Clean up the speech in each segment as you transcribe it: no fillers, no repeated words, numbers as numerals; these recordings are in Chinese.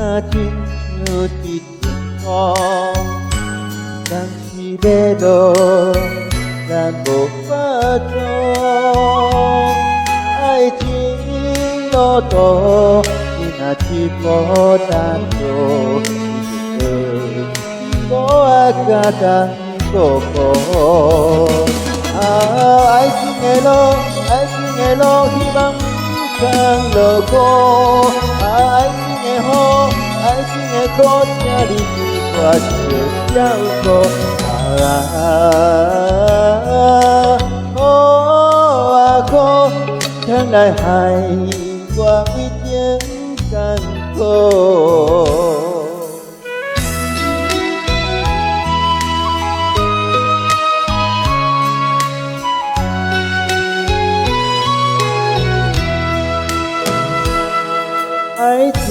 那天有一阵风，当时的路咱无法走，爱情路途你那去无单走，我甲当过过。爱情的路，爱情的路，希望不曾路过。爱情的好，爱情的苦，请你对我小照顾。苦通来害我为情艰苦。爱情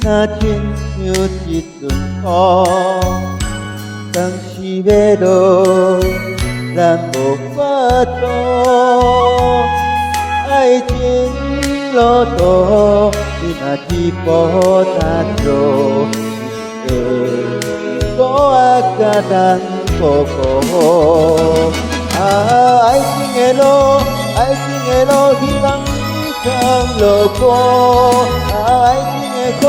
那天有一阵风，当时的路咱无法走，爱情路途你若去无单走，我甲当过过。爱情的路，爱情的路，希望曾路过。爱情的苦，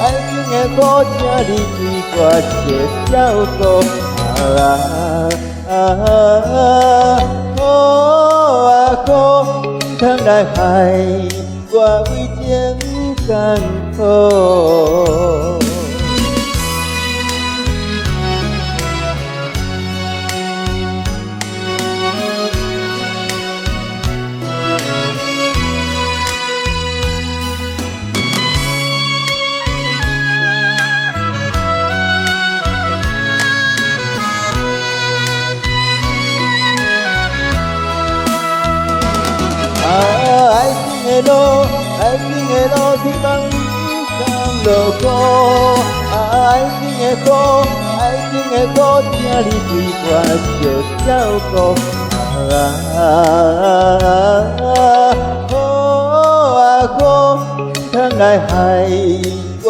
爱情的苦，请你对我小照顾。苦通来害我为情艰苦。爱情的路，爱情的路，希望不曾路过。爱情的苦，爱情的苦，请你对我小照顾。苦通来害我